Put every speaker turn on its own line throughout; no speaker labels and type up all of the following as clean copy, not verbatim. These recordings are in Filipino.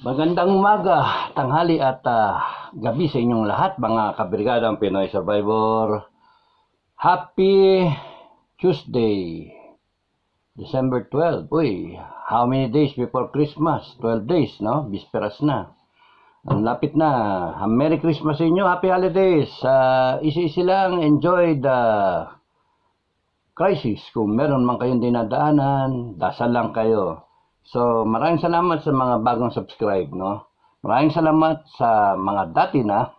Magandang umaga, tanghali at gabi sa inyong lahat mga kabrigadang Pinoy Survivor. Happy Tuesday, December 12. Uy, how many days before Christmas? 12 days, no? Bisperas na. Ang lapit na. Merry Christmas sa inyo, Happy Holidays. Easy lang, enjoy the crisis. Kung meron man kayong dinadaanan, dasal lang kayo. So, maraming salamat sa mga bagong subscribe, no? Maraming salamat sa mga dati na,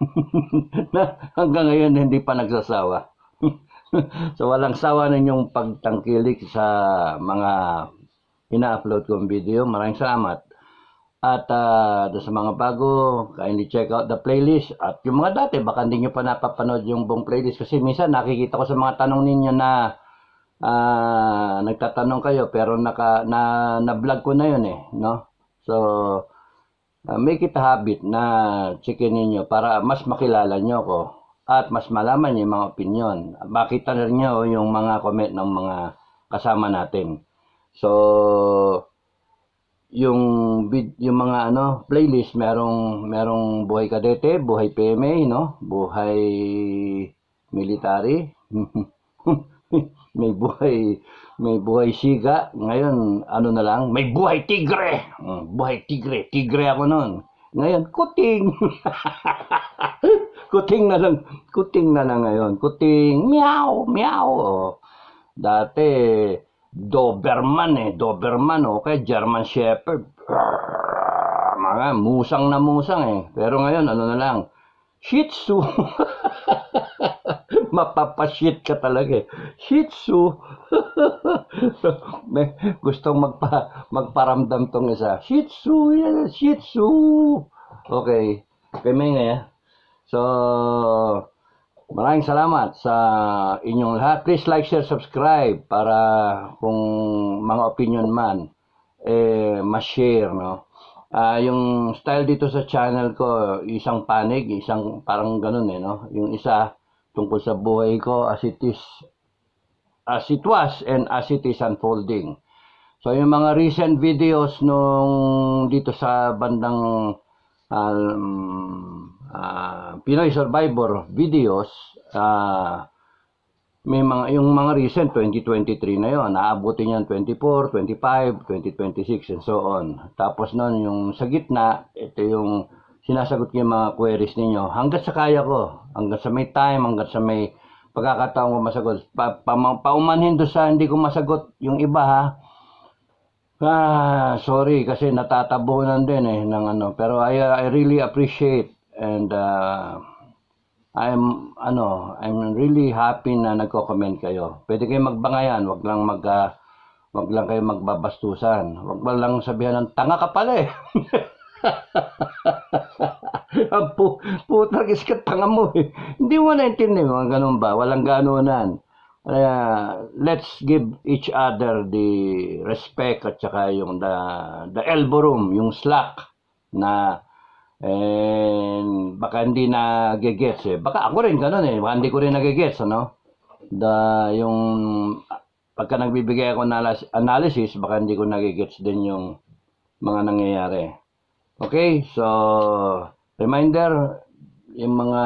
na hanggang ngayon hindi pa nagsasawa. So, walang sawa ninyong pagtangkilik sa mga ina-upload kong video. Maraming salamat. At sa mga bago, kindly check out the playlist. At yung mga dati, baka hindi nyo pa napapanood yung buong playlist. Kasi minsan nakikita ko sa mga tanong ninyo na nagtatanong kayo pero na-vlog ko na yun no? So make it a habit na checkin ninyo para mas makilala nyo ko at mas malaman yung mga opinion. Makita na rin nyo yung mga comment ng mga kasama natin. So yung mga playlist, merong buhay kadete, buhay PMA, no? Buhay military. may buhay siga. Ngayon, na lang, may buhay tigre. Buhay tigre ako noon. Ngayon, kuting. kuting na lang ngayon. Kuting, meow. Dati, Doberman okay, German Shepherd. Mga musang Pero ngayon, na lang, Shih Tzu. Mapapashit ka talaga Shih Tzu. May gustong magparamdam tong isa. Shih Tzu, Shih Tzu. Okay. May nga So, maraming salamat sa inyong lahat. Please like, share, subscribe para kung mga opinion man, ma-share, no? Yung style dito sa channel ko, isang panig, isang parang ganun no? Yung isa, tungkol sa buhay ko as it was and as it is unfolding. So yung mga recent videos nung dito sa bandang Pinoy Survivor videos, may yung mga recent 2023 na yon, naabutin yan 24, 25, 2026 and so on. Tapos noon yung sa gitna, ito yung sinasagot ko yung mga queries ninyo hanggat sa kaya ko, hanggat sa may time, hanggat sa may pagkakataon ko masagot. Paumanhin doon sa hindi ko masagot yung iba sorry kasi natatabunan din ng pero I really appreciate and I'm really happy na nagko-comment kayo. Pwede kayo magbangayan, wag lang kayo magbabastusan. Wag lang sabihan ng tanga ka pala Putang iskat tanga mo Hindi mo naintindihan mga ganun ba? Walang ganunan. Let's give each other the respect at saka yung the elbow room, yung slack na baka hindi na gegets Baka ako rin ganun baka hindi ko rin nagegets yung pagka nagbibigay ako ng analysis, baka hindi ko nagegets din yung mga nangyayari. Okay, so reminder, yung mga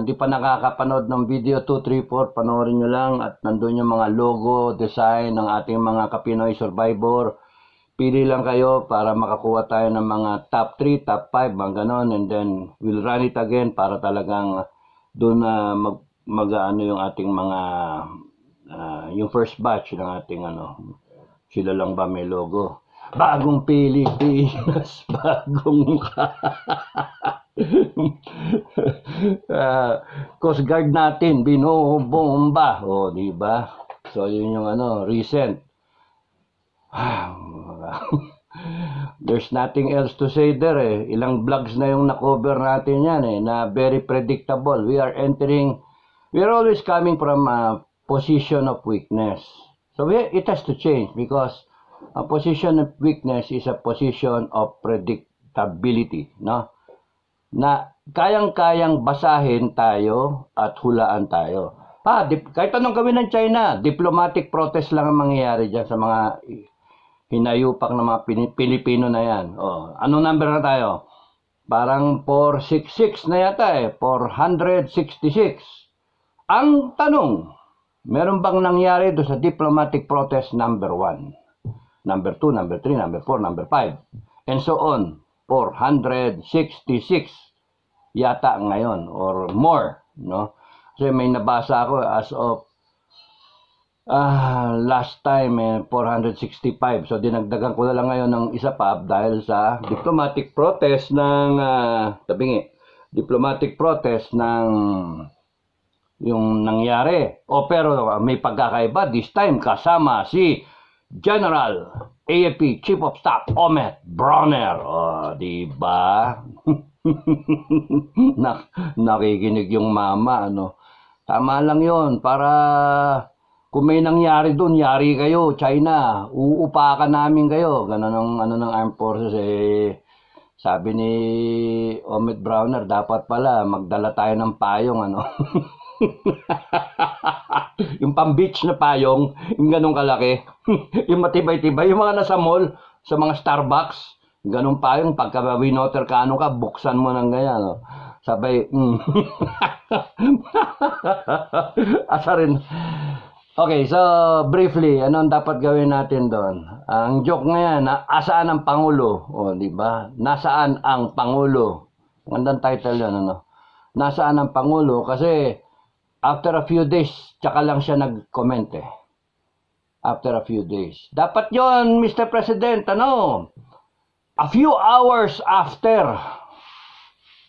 hindi pa nakakapanood ng video 2, 3, 4, panoorin nyo lang at nandun yung mga logo, design ng ating mga Kapinoy Survivor. Pili lang kayo para makakuha tayo ng mga top 3, top 5, mga ganon, and then we'll run it again para talagang doon na yung ating mga yung first batch ng ating sila lang ba may logo. Bagong Pilipinas, bagong Coast Guard natin binobomba. Di ba? So yun yung recent. There's nothing else to say there Ilang vlogs na yung na-cover natin yan na very predictable. We are always coming from a position of weakness. So it has to change because a position of weakness is a position of predictability, no? Na kayang-kayang basahin tayo at hulaan tayo. Kahit anong gawin ng China, diplomatic protest lang ang mangyayari dyan sa mga hinayupak ng mga Pilipino na yan. Oh, anong number na tayo? Parang 466 na yata 466. Ang tanong, meron bang nangyari doon sa diplomatic protest number 1, number 2, number 3, number 4, number 5, and so on? 466 yata ngayon or more, no? Kasi may nabasa ako as of last time 465. So dinagdagan ko na lang ngayon ng isa pa dahil sa diplomatic protest ng diplomatic protest ng yung nangyari. Pero may pagkakaiba this time kasama si General AFP Chief of Staff Omid Browner. Di ba? Nakikinig yung mama, ano. Tama lang 'yon para kung may nangyari doon, yari kayo, China, uupakan namin kayo. Ganun ng Armed Forces sabi ni Omid Browner, dapat pala magdala tayo ng payong, ano. Yung pang-beach na payong, yung ganun kalaki. Yung matibay-tibay, yung mga nasa mall, sa mga Starbucks, ganun payong, pagka winoter kano ka, buksan mo ng ganyan, no? Sabay, asa rin. Okay, so briefly, anong dapat gawin natin doon? Ang joke ngayon, asaan ang Pangulo? Di ba? Nasaan ang Pangulo? Magandang title 'yan, ano? Nasaan ang Pangulo? Kasi after a few days, tsaka lang siya nag-comment After a few days. Dapat 'yon, Mr. President, ano? A few hours after.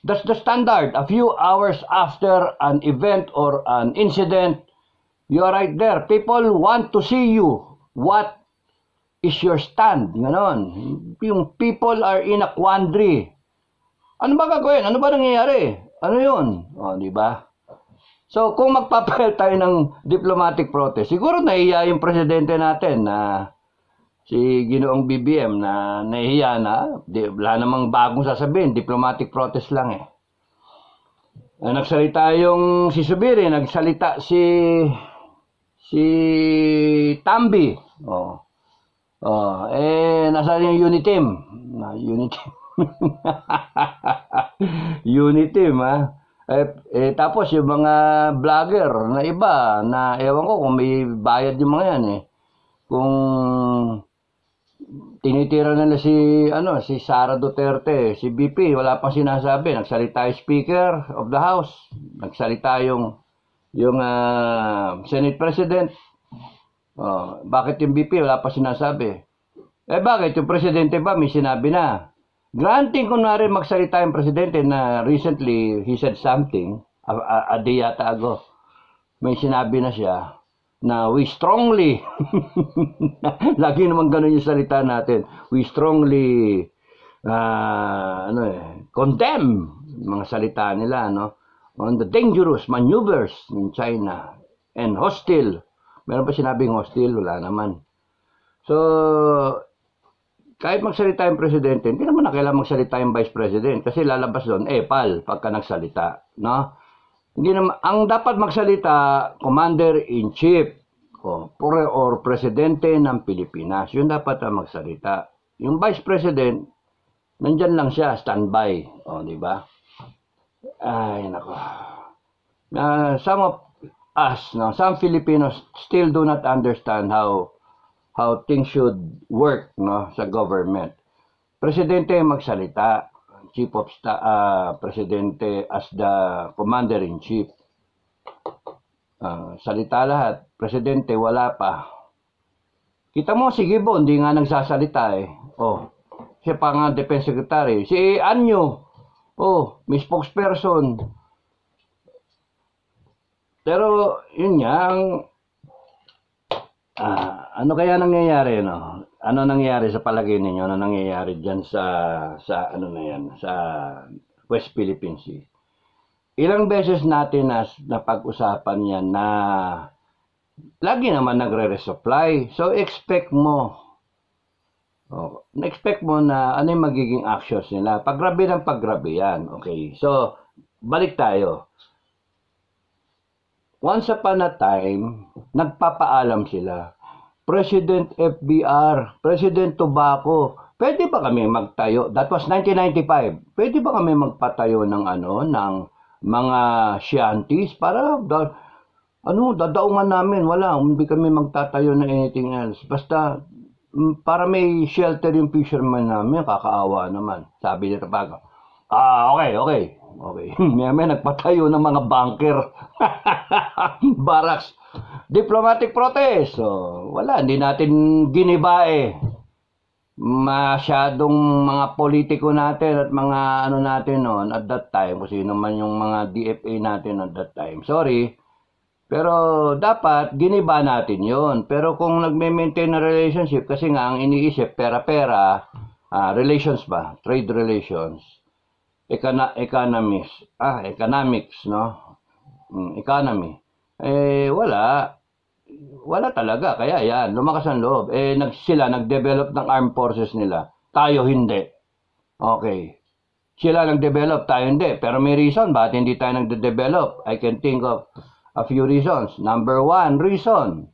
That's the standard. A few hours after an event or an incident, you are right there. People want to see you. What is your stand? Ganon. Yung people are in a quandary. Ano ba gagawin? Ano ba nangyayari? Ano yun? Di ba? So, kung magpapahal tayo ng diplomatic protest, siguro nahiya yung presidente natin na si Ginoong BBM na nahiya na. Wala namang bagong sasabihin. Diplomatic protest lang nagsalita yung si Subiri, nagsalita si Tambi. Nasaan yung Uniteam? Uniteam. Uniteam, tapos yung mga vlogger na iba, na ewan ko kung may bayad yung mga yan Kung tinitira nila si Sara Duterte, si BP, wala pang sinasabi. Nagsalita yung Speaker of the House. Nagsalita yung Senate President. Bakit yung BP wala pa sinasabi? Bakit yung Presidente ba may sinabi na? Granting kunwari magsalita yung Presidente na recently he said something a day yata ago. May sinabi na siya na we strongly lagi naman ganun yung salita natin. We strongly condemn mga salita nila, no? On the dangerous maneuvers in China and hostile. Meron pa sinabing hostile? Wala naman. So, kahit magsalita yung presidente, hindi naman na kailangan magsalita yung vice president kasi lalabas doon, pal, pagka nagsalita. No? Hindi naman, ang dapat magsalita, commander-in-chief or presidente ng Pilipinas. Yun dapat ang magsalita. Yung vice president, nandyan lang siya, standby. Di ba? Ay, nako. Some of us, some Filipinos still do not understand how things should work, sa government. Presidente magsalita, chief of staff, presidente as the commander-in-chief. Salita lahat. Presidente wala pa. Kita mo si Gibo, hindi nga nagsasalita siya pa nga defense secretary. Si Anyo, may spokesperson. Pero yun nga, ano kaya nangyayari, no? Ano nangyayari sa palagay ninyo? Ano nangyayari diyan sa ano na yan, sa West Philippine Sea? Ilang beses natin napag-usapan yan na lagi naman nagre-resupply. So expect mo na ano yung magiging actions nila. Paggrabe ng paggrabe yan. Okay. So, balik tayo. Once upon a time, nagpapaalam sila. President FBR, President Tobacco, pwede ba kami magtayo? That was 1995. Pwede ba kami magpatayo ng ng mga shanties para dadaungan namin? Wala, hindi kami magtatayo na anything else. Basta para may shelter yung fisherman namin, kakaawa naman. Sabi ni Tobacco. Okay. May nagpatayo ng mga bunker. Barracks. Diplomatic protest. So, wala, hindi natin giniba masyadong mga politiko natin at mga natin noon at that time, kung sino man yung mga DFA natin at that time. Sorry, pero dapat giniba natin yon. Pero kung nagme-maintain na relationship, kasi nga ang iniisip, pera-pera, relations ba? Trade relations. Economics, no? Economy. Wala talaga. Kaya yan, lumakas ang loob. Sila nag-develop ng armed forces nila. Tayo hindi. Okay. Sila nag-develop, tayo hindi. Pero may reason, bakit hindi tayo nag-develop? I can think of a few reasons. Number one, reason.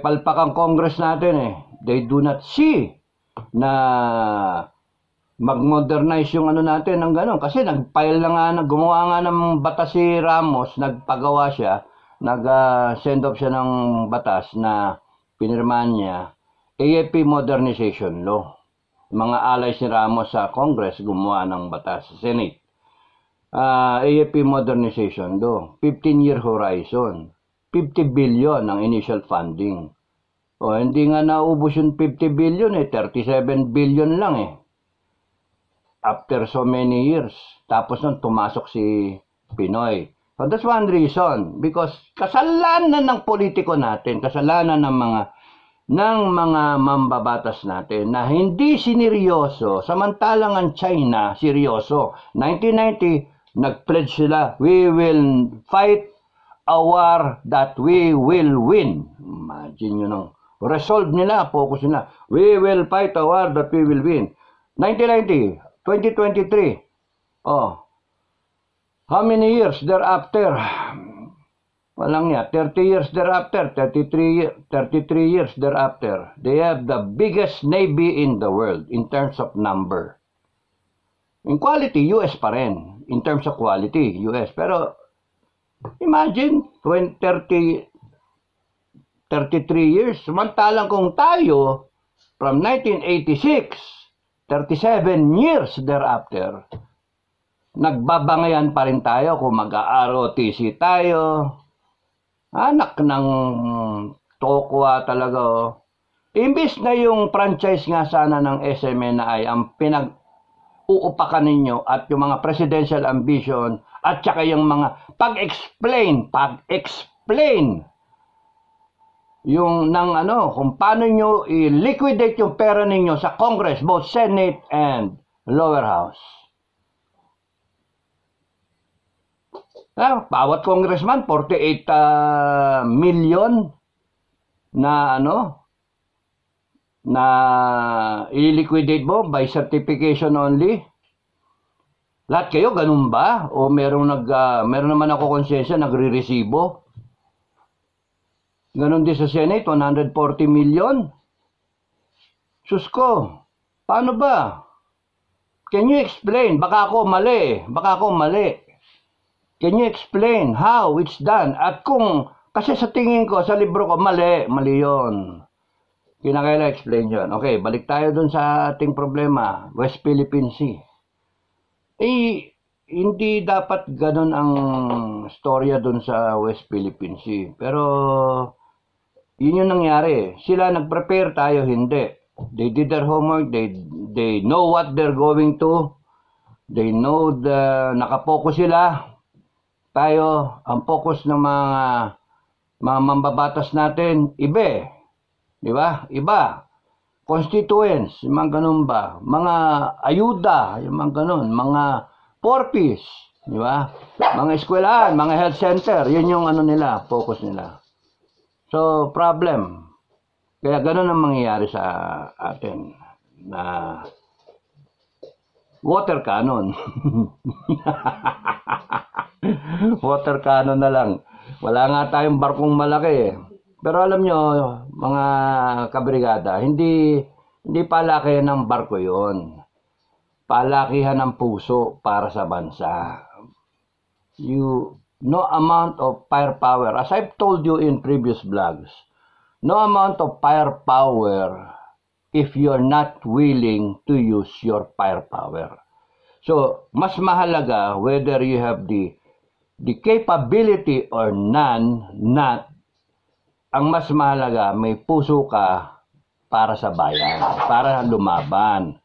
Palpak ang Congress natin They do not see na mag-modernize yung natin ng gano'n. Kasi nag-file na nga, gumawa nga ng batas si Ramos, nagpagawa siya, nag-send off siya ng batas na pinirmahan niya, AFP Modernization Law. Mga allies ni Ramos sa Congress gumawa ng batas sa Senate. AFP Modernization Law, 15-year horizon, 50 billion ang initial funding. Hindi nga naubos yung 50 billion 37 billion lang after so many years. Tapos nun, tumasok si Pinoy. So that's one reason. Because kasalanan ng politiko natin, kasalanan ng mga mambabatas natin na hindi sineryoso, samantalang ang China, seryoso. 1990, nag-pledge sila, we will fight a war that we will win. Imagine nyo resolve nila, focus nila. We will fight a war that we will win. 1990, 2023. How many years thereafter? Walang 30 years thereafter, 33 years thereafter. They have the biggest navy in the world in terms of number. In quality, US pa rin. In terms of quality, US. Pero imagine 33 years. Samantalang kung tayo from 1986 37 years thereafter, nagbabangayan pa rin tayo kung mag-ROTC tayo. Anak ng tokwa talaga. Imbis na yung franchise nga sana ng SMNI ang pinag-uupakan ninyo at yung mga presidential ambition at saka yung mga pag-explain yung kung paano nyo i-liquidate yung pera ninyo sa Congress, both Senate and lower house. Bawat congressman 48 million na i-liquidate mo by certification only. Lahat kayo ganun ba? O meron naman ako konsensya nagre-resibo? Ganon din sa Senate, 140 million. Sus ko, paano ba? Can you explain? Baka ako mali. Can you explain how it's done? At kasi sa tingin ko, sa libro ko, mali yun. Kinakailangan explain yun. Okay, balik tayo dun sa ating problema, West Philippine Sea. Hindi dapat ganon ang storya dun sa West Philippine Sea. Pero yun yung nangyari. Sila nag-prepare, tayo hindi. They did their homework. They know what they're going to. They know nakapokus sila. Tayo, ang focus ng mga mambabatas natin, iba. Di ba? Iba. Constituents, yung mga ganun ba? Mga ayuda, yung mga ganun. Mga porpis, di ba? Mga eskwelahan, mga health center, yun yung nila, focus nila. So, problem. Kaya ganun ang mangyayari sa atin na water cannon. Water cannon na lang. Wala nga tayong barkong malaki Pero alam nyo, mga kabrigada, hindi palakihan ng barko yon. Palakihan ng puso para sa bansa. No amount of firepower, as I've told you in previous vlogs, no amount of firepower if you're not willing to use your firepower. So, mas mahalaga whether you have the capability or not, ang mas mahalaga may puso ka para sa bayan, para lumaban.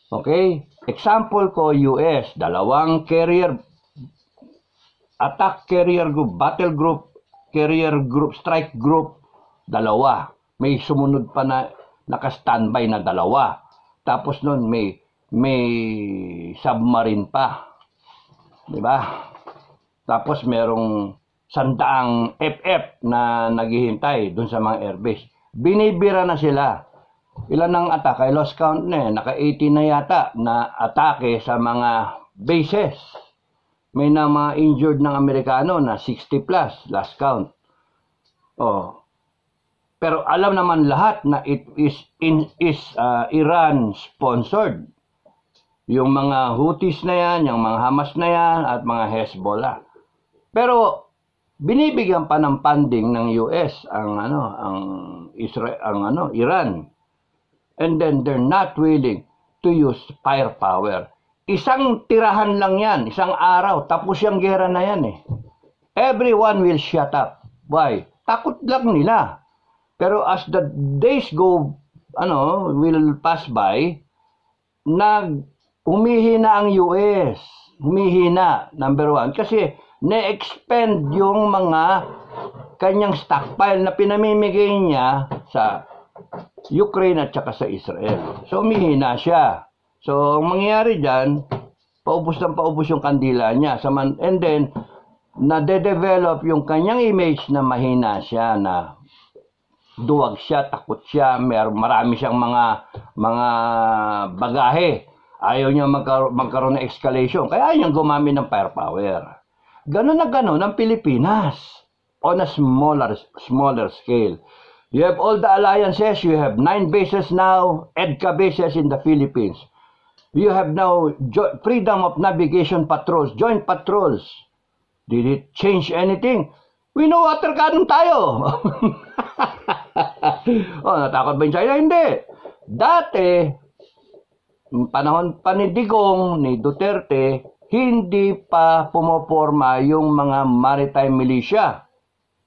Okay? Example ko, US, dalawang carrier, attack carrier group, battle group, carrier group, strike group, dalawa. May sumunod pa na naka-standby na dalawa. Tapos nun may submarine pa. 'Di ba? Tapos merong 100 FF na naghihintay dun sa mga airbase. Binibira na sila. Ilan ang atake? I lost count na eh. Naka-80 na yata na atake sa mga bases. May na mga injured ng Amerikano na 60 plus, last count. Oh. Pero alam naman lahat na it is Iran sponsored. Yung mga Houthis na yan, yung mga Hamas na yan, at mga Hezbollah. Pero binibigyan pa ng funding ng US ang Iran. And then they're not willing to use firepower. Isang tirahan lang yan, isang araw, tapos yung gera na yan eh. Everyone will shut up. Why? Takot lang nila. Pero as the days will pass by, humihina ang US. Humihina, number one. Kasi na-expend yung mga kanyang stockpile na pinamimigay niya sa Ukraine at saka sa Israel. So, humihina siya. So, ang mangyayari dyan, paubos yung kandila niya. And then, nade-develop yung kanyang image na mahina siya, na duwag siya, takot siya, marami siyang mga bagahe. Ayaw niya magkaroon ng escalation. Kaya ayaw niyang gumamit ng firepower. Ganon na ganon ang Pilipinas on a smaller scale. You have all the alliances. You have 9 bases now, EDCA bases in the Philippines. You have now freedom of navigation patrols, joint patrols. Did it change anything? We know water cannon tayo. Natakot ba yung China? Hindi. Dati, panahon pa ni Digong, ni Duterte, hindi pa pumoporma yung mga maritime militia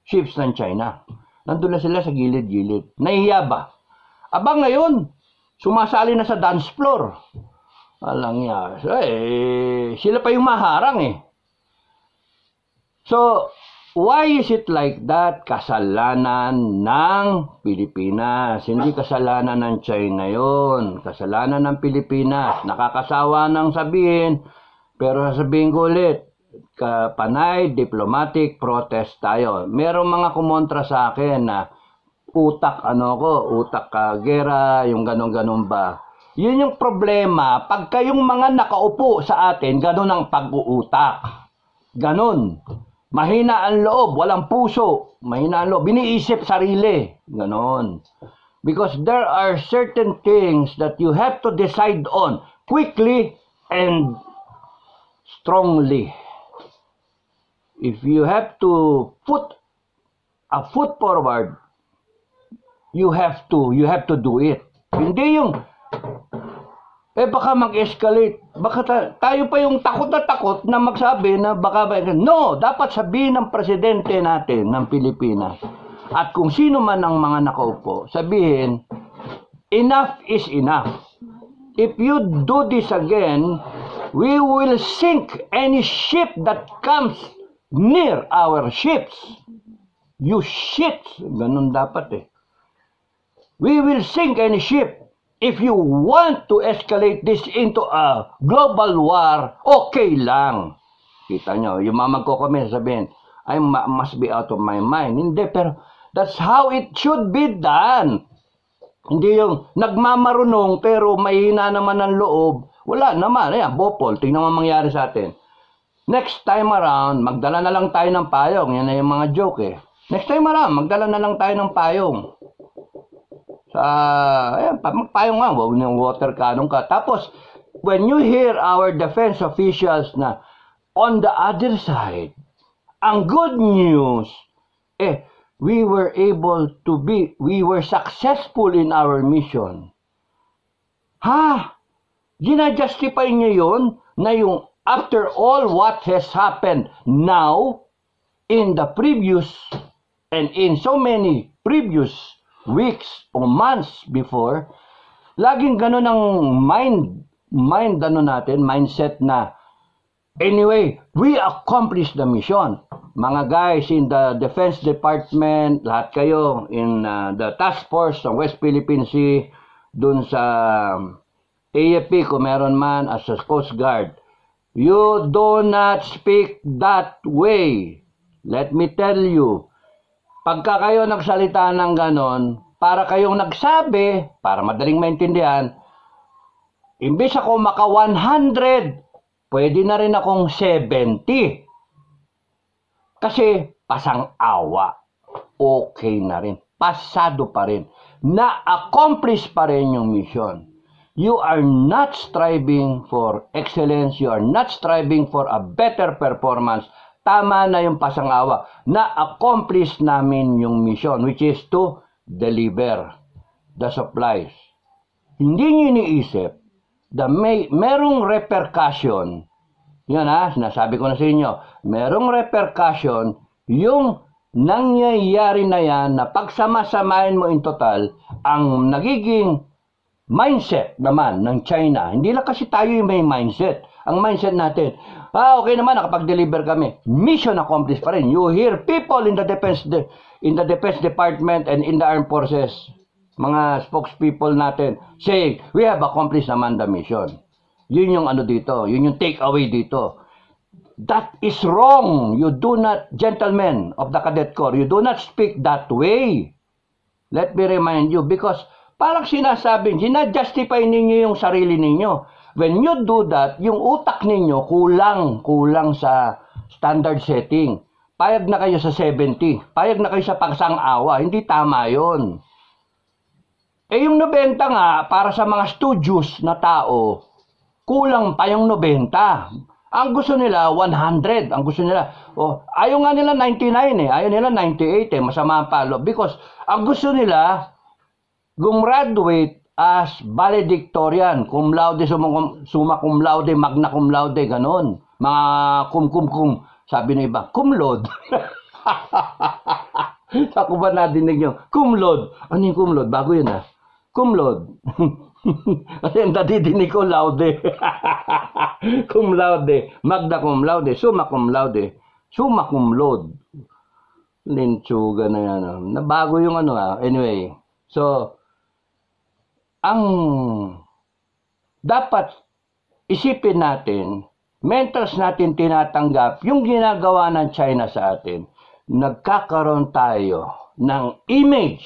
ships ng China. Nandun na sila sa gilid-gilid. Nahiya ba? Aba ngayon, sumasali na sa dance floor. Alang niya. Sila pa yung maharang eh. So, why is it like that? Kasalanan ng Pilipinas. Hindi kasalanan ng China yon. Kasalanan ng Pilipinas. Nakakasawa ng sabihin. Pero sasabihin ko ulit, panay diplomatic protest tayo. Merong mga kumontra sa akin na utak gera, yung ganon-ganon ba. Yun yung problema. Pagka yung mga nakaupo sa atin, ganon ang pag-uutak. Ganon. Mahina ang loob, walang puso. Mahina ang loob, biniisip sarili. Ganon. Because there are certain things that you have to decide on quickly and strongly. If you have to put a foot forward, you have to do it. Hindi yung baka mag-escalate. Baka tayo pa yung takot na magsabi na baka no, dapat sabihin ng presidente natin ng Pilipinas at kung sino man ang mga nakaupo, sabihin, enough is enough. If you do this again, we will sink any ship that comes near our ships. You shit. Ganun dapat eh. We will sink any ship. If you want to escalate this into a global war, okay lang. Kita nyo, yung mga magko-comment sabihin, I must be out of my mind. Hindi, pero that's how it should be done. Hindi yung nagmamarunong pero mahina naman ang loob. Wala naman. Ayan, bopol. Tingnan mo mangyari sa atin. Next time around, magdala na lang tayo ng payong. Yan na yung mga joke eh. Next time magdala na lang tayo ng payong. Ayan, magpayong nga, wag yung water cannon ka. Tapos, when you hear our defense officials na on the other side, ang good news, we were successful in our mission. Gina-justify niyo yun na yung after all what has happened now, in the previous, and in so many previous weeks o months before, laging ganun ang mindset na, anyway, we accomplished the mission. Mga guys in the Defense Department, lahat kayo in the task force ng West Philippine Sea, dun sa AFP kung meron man as a Coast Guard, you do not speak that way. Let me tell you, pagka kayo nagsalita ng ganon, para kayong nagsabi, para madaling maintindihan, imbes ako maka 100, pwede na rin akong 70. Kasi pasang-awa, okay na rin. Pasado pa rin. Na-accomplish pa rin yung mission. You are not striving for excellence. You are not striving for a better performance. Tama na yung pasang-awa. Na-accomplish namin yung mission, which is to deliver the supplies. Hindi nyo iniisip na merong repercussion. Yan sinasabi ko na sa inyo. Merong repercussion yung nangyayari na yan na pagsama-samahin mo in total, ang nagiging mindset naman ng China. Hindi lang kasi tayo yung may mindset. Ang mindset natin, okay naman, nakapag-deliver kami. Mission accomplished pa rin. You hear people in the defense department and in the armed forces, mga spokespeople natin, saying, we have accomplished naman the mission. Yun yung dito, yun yung take away dito. That is wrong. You do not, gentlemen of the Cadet Corps, you do not speak that way. Let me remind you, because parang sinasabing, justify ninyo yung sarili ninyo. When you do that, yung utak ninyo kulang sa standard setting. Payag na kayo sa 70. Payag na kayo sa pagsang-awa. Hindi tama yun. Yung 90 nga, para sa mga studious na tao, kulang pa yung 90. Ang gusto nila, 100. Ang gusto nila, ayaw nga nila 99 Ayaw nila 98 Masama ang palo. Because ang gusto nila, gumraduate as valedictorian, cum laude, summa cum laude, magna cum laude, ganon. Mga cum. Sabi na iba, cum laude. Ako ba nadinig nyo? Cum laude. Ano yung cum laude? Bago yun Cum laude. Kasi ang nadidinig ko laude. Cum laude. Magna cum laude. Summa cum laude. Summa cum laude. Lintsuga na yan. Nabago yung Anyway. So, ang dapat isipin natin, mentors natin tinatanggap yung ginagawa ng China sa atin. Nagkakaroon tayo ng image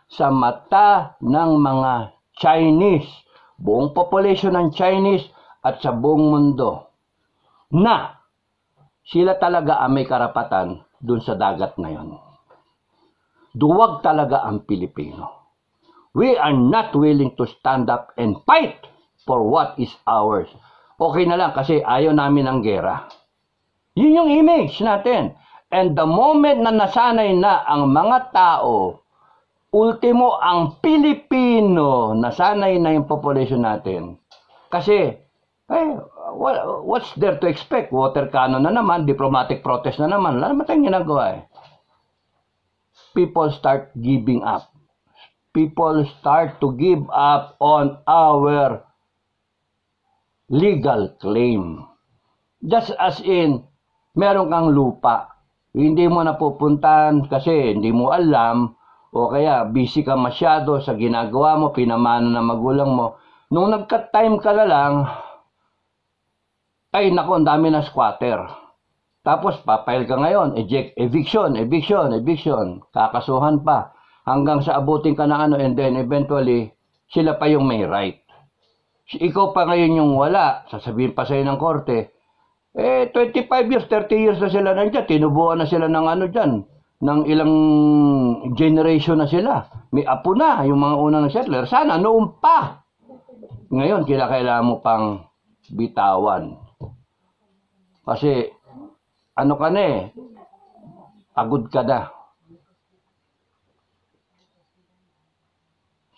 sa mata ng mga Chinese, buong population ng Chinese at sa buong mundo, na sila talaga ang may karapatan dun sa dagat na yun. Duwag talaga ang Pilipino. We are not willing to stand up and fight for what is ours. Okay na lang kasi ayaw namin ng gera. Yun yung image natin. And the moment na nasanay na ang mga tao, ultimo ang Pilipino, nasanay na yung population natin. Kasi, what's there to expect? Water cannon na naman, diplomatic protest na naman. Wala naman tayong ginagawa People start giving up. People start to give up on our legal claim. Just as in, meron kang lupa. Hindi mo napupuntahan kasi hindi mo alam o kaya busy ka masyado sa ginagawa mo, pinamana ng magulang mo. Nung nagka-time ka na lang, ay nako, ang dami na squatter. Tapos papail ka ngayon, eviction. Kakasuhan pa. Hanggang sa abutin ka na and then eventually, sila pa yung may right. Ikaw pa ngayon yung wala, sasabihin pa sa'yo ng korte, Eh, 25 years, 30 years na sila nandiyan. Tinubuan na sila ng ano dyan. Ng ilang generation na sila. May apo na, yung mga unang settler. Sana, noon pa. Ngayon, kailangan mo pang bitawan. Kasi, ano ka na eh, pagod ka na.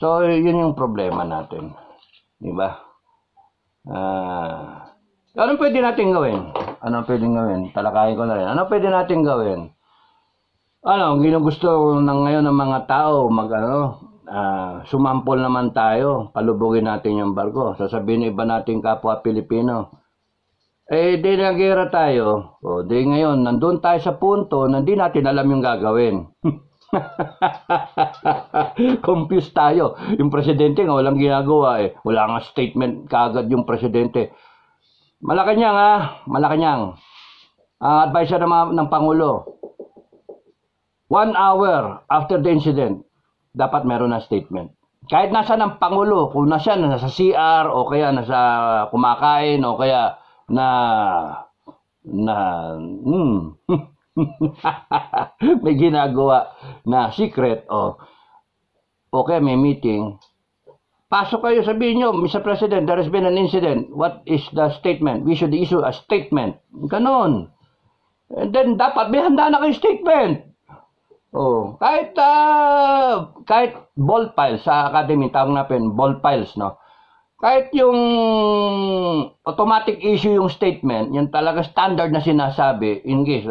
So, yun yung problema natin. Di ba? Anong pwede natin gawin? Anong pwedeng gawin? Talakayin ko na rin. Anong pwede natin gawin? Ano, ginugusto ng ngayon ng mga tao, sumampol naman tayo, palubugin natin yung barko. Sasabihin iba natin kapwa Pilipino. Eh, di nagera tayo. O, di ngayon, nandun tayo sa punto na di natin alam yung gagawin. Confused tayo. Yung presidente nga walang ginagawa eh. Wala nga statement kaagad yung presidente. Malacanang Malacanang. Advisor ng Pangulo. 1 hour after the incident, dapat meron na statement. Kahit nasa ng Pangulo, kung nasa CR o kaya nasa kumakain o kaya may ginagawa na secret o okay, may meeting. Pasok kayo, sabihin nyo, Mr. President, there has been an incident. What is the statement? We should issue a statement. Ganon. And then, dapat may handa na kayo statement. Oh, kahit ball piles sa academy, tawag natin ball piles, no? Kahit yung automatic issue yung statement, yan talaga standard na sinasabi, in case,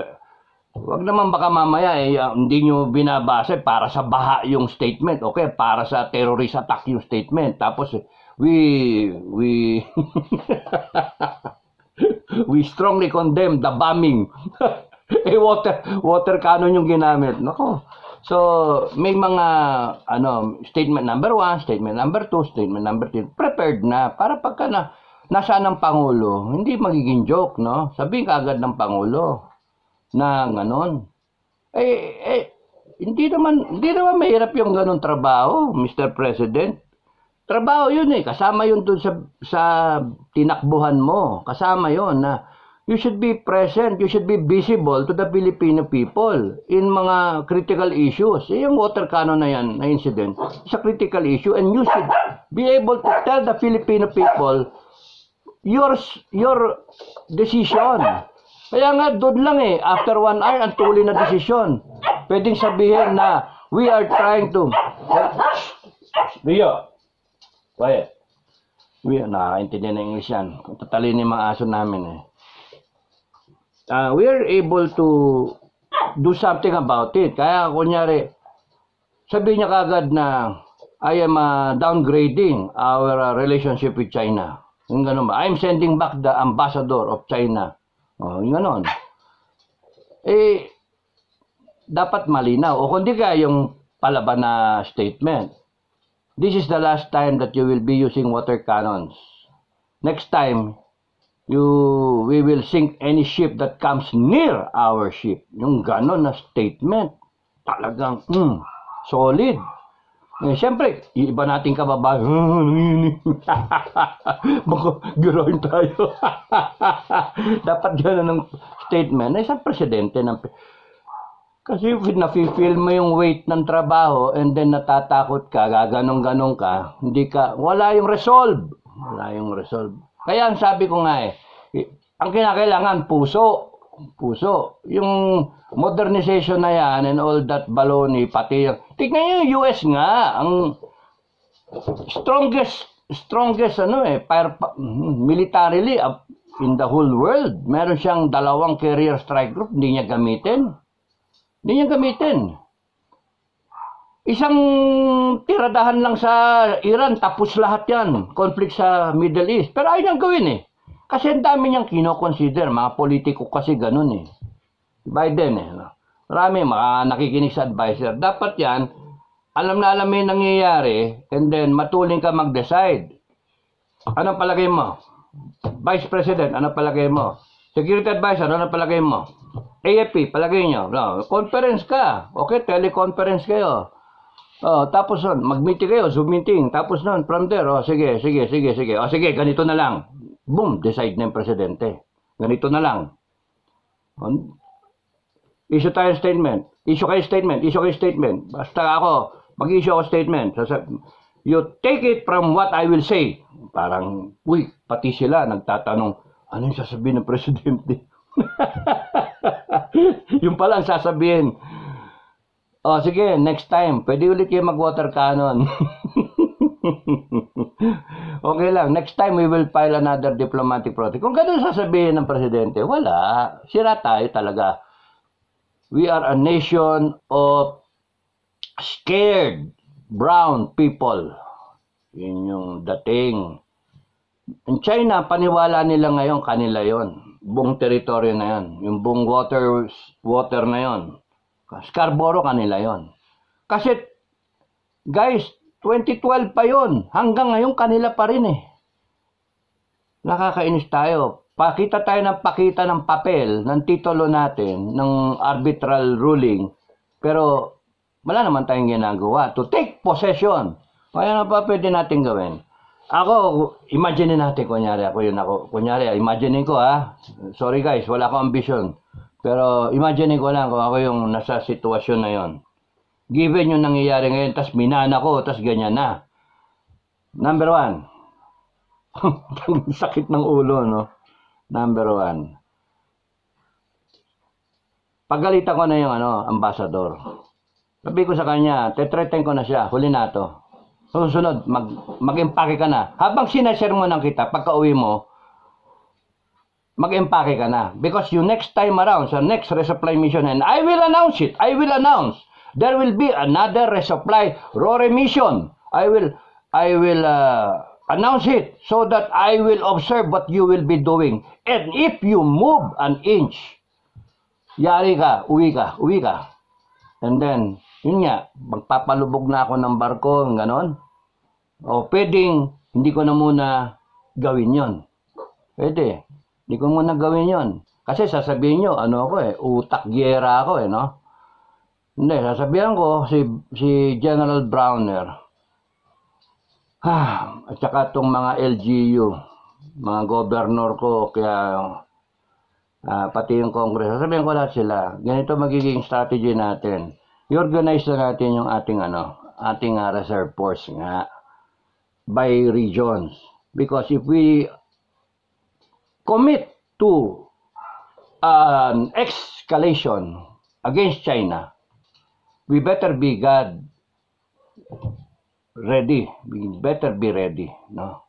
wag naman baka mamaya hindi nyo binabasa para sa baha yung statement, okay? Para sa terrorist attack yung statement. Tapos, we strongly condemn the bombing. Water cannon yung ginamit. Nako. So, may mga statement number 1, statement number 2, statement number 3 prepared na para pagka nasa ng Pangulo, hindi magiging joke, no? Sabihin kaagad ng Pangulo na ganon. Hindi naman mahirap yung ganon trabaho, Mr. President. Trabaho yun eh. Kasama yun dun sa tinakbuhan mo. Kasama yun na you should be present, you should be visible to the Filipino people in mga critical issues. Yung water cannon na yan, na incident, is a critical issue and you should be able to tell the Filipino people your decision. Kaya nga, doon lang eh, after 1 hour, ang tuloy na desisyon. Pwedeng sabihin na we are trying to... Rio, quiet. Nakakaintindi na English yan. Tatalin yung mga aso namin eh. We are able to do something about it. Kaya kunyari, sabihin niya kagad na I am downgrading our relationship with China. Yung ganun ba? I'm sending back the ambassador of China. Yung ganun. Dapat malinaw. O kundi kaya yung palaban na statement. This is the last time that you will be using water cannons. Next time, we will sink any ship that comes near our ship. Yung ganon na statement. Talagang, solid. Siyempre, iba nating kababayan. Baka girahin tayo. Dapat gano'n ng statement. Isang presidente ng... Kasi nafe-feel mo yung weight ng trabaho and then natatakot ka, gaganong-ganong ka, wala yung resolve. Wala yung resolve. Kaya ang sabi ko nga ang kinakailangan puso. Yung modernization na yan and all that baloney, pati tignan nyo yung US nga, ang strongest militarily in the whole world. Meron siyang 2 carrier strike group, hindi niya gamitin. Isang tiradahan lang sa Iran, tapos lahat yan. Conflict sa Middle East. Pero ayaw niyang gawin eh. Kasi ang dami niyang kinoconsider. Mga politiko kasi ganun eh. Biden eh. Marami mga nakikinig sa advisor. Dapat yan, alam na alam mo yung nangyayari, and then matuling ka mag-decide. Anong palagay mo? Vice President, anong palagay mo? Security Advisor, anong palagay mo? AFP, palagay nyo. No, conference ka. Okay, teleconference kayo. Tapos nun, mag-meeting kayo, Zoom meeting. Tapos nun, from there, sige. Sige, ganito na lang. Boom, decide na yung presidente. ganito na lang. Issue tayo statement. Issue kayo statement. Basta ako, mag-issue ako statement. You take it from what I will say. Parang, uy, pati sila nagtatanong, ano yung sasabihin ng presidente? Yung palang sasabihin. O, sige, next time, pwede ulit kayo mag-water cannon. Okay lang, next time we will file another diplomatic protest. Kung ganun sasabihin ng presidente, wala. Sira tayo talaga. We are a nation of scared brown people. Yun yung dating. In China, paniwala nila ngayon, kanila yon. Buong teritoryo na yon. Yung buong water na yon. Scarborough, kanila yon. Kasi, guys, 2012 pa yon. Hanggang ngayon, kanila pa rin eh. Nakakainis tayo. Pakita tayo ng papel, ng titulo natin, ng arbitral ruling, pero wala naman tayong ginagawa to take possession. Kaya na pa pwede natin gawin? Ako, imagine natin, kunyari imagine ko sorry guys, wala akong ambition, pero imagine ko lang kung ako yung nasa sitwasyon na yon. Given yung nangyayari ngayon, tas minana ko, tas ganyan na. Number 1, sakit ng ulo, no? Number 1. Pagalitan ko na yung ambassador. Sabi ko sa kanya, tetreten ko na siya, huli na to. Susunod, mag-impake ka na. Habang sinasermonan kita, pagka uwi mo, mag-impake ka na. Because you next time around, sa next resupply mission, and I will announce it, there will be another resupply RORE mission. I will announce it so that I will observe what you will be doing. And if you move an inch, yari ka, uwi ka. And then, yun nga, magpapalubog na ako ng barko, ganon. O pwedeng, hindi ko na muna gawin yon. Pwede, hindi ko muna gawin yon. Kasi sasabihin nyo, utak gyera ako no? Hindi, sasabihan ko, si General Browner, at saka itong mga LGU, mga governor ko, kaya pati yung Congress, sasabihin ko lahat sila, ganito magiging strategy natin. I-organize na natin yung ating reserve force nga by regions. Because if we commit to an escalation against China, we better be ready. We better be ready, no?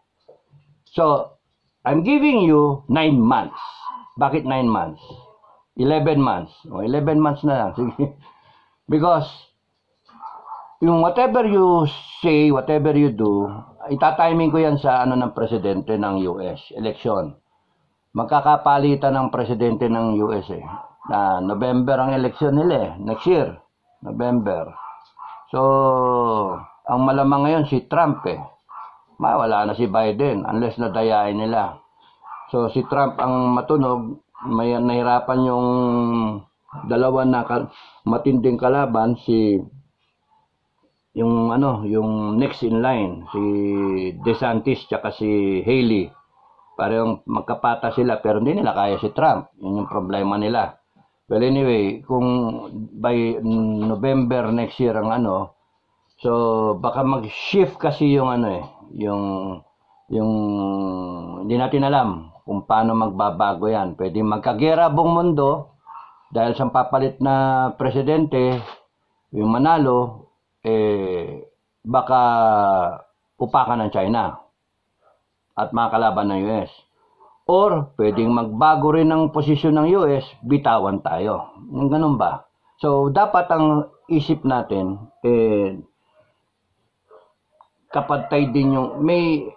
So, I'm giving you 9 months. Bakit 9 months? 11 months. O, 11 months na lang. Sige. Because, yung whatever you say, whatever you do, itatiming ko yan sa ng presidente ng US, election. Magkakapalitan ng presidente ng US na November ang election nila next year, November. So, ang malamang ngayon si Trump wala na si Biden unless nadayain nila. So si Trump ang matunog, may nahirapan yung dalawa na matinding kalaban, yung next in line, si DeSantis tsaka si Haley. Parehong magkapata sila pero hindi nila kaya si Trump. Yun yung problema nila. Well anyway, kung by November next year ang so baka mag-shift kasi yung yung hindi natin alam kung paano magbabago yan. Pwede magkagera buong mundo dahil sa papalit na presidente, yung manalo, baka upakan ng China at makakalaban ng US. Or pwedeng magbago rin ng posisyon ng US, bitawan tayo. Yung ganun ba? So dapat ang isip natin, kapatay din yung may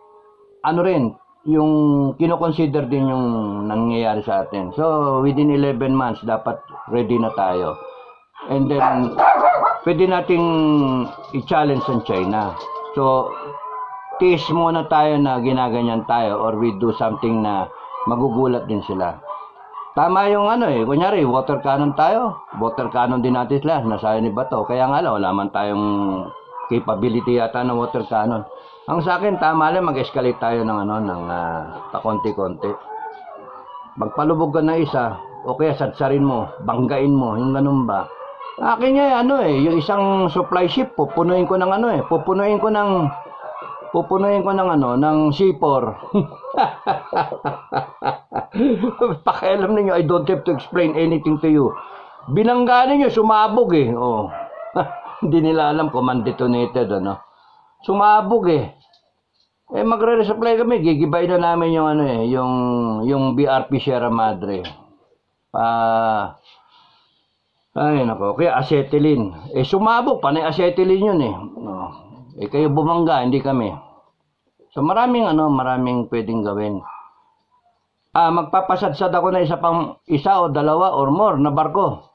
rin yung kino-consider din yung nangyayari sa atin. So within 11 months dapat ready na tayo. And then pwede nating i-challenge ang China. So tiis muna tayo na ginaganyan tayo or we do something na magugulat din sila. Tama yung kunyari water cannon tayo. Water cannon din natin sila. Nasa ni Bato. Kaya nga wala man tayong capability yata ng water cannon. Ang sa akin, tama lang mag-escalate tayo ng pakonti-konti. magpalubog ka na isa, o kaya sadsarin mo, banggain mo, yung ganun ba. Akin nga, yung isang supply ship, pupunuin ko ng ng C4. Pakialam ninyo, I don't have to explain anything to you. Binangga ninyo, sumabog eh. Oh. Hindi nila alam, command detonated, Sumabog eh. Magre-resupply kami, gigibay na namin yung BRP Sierra Madre. Ay, nako, kaya acetylene. Sumabog, panay acetylene yun eh. Kayo bumangga, hindi kami. So, maraming pwedeng gawin. Magpapasadsad ako na isa o dalawa or more na barko.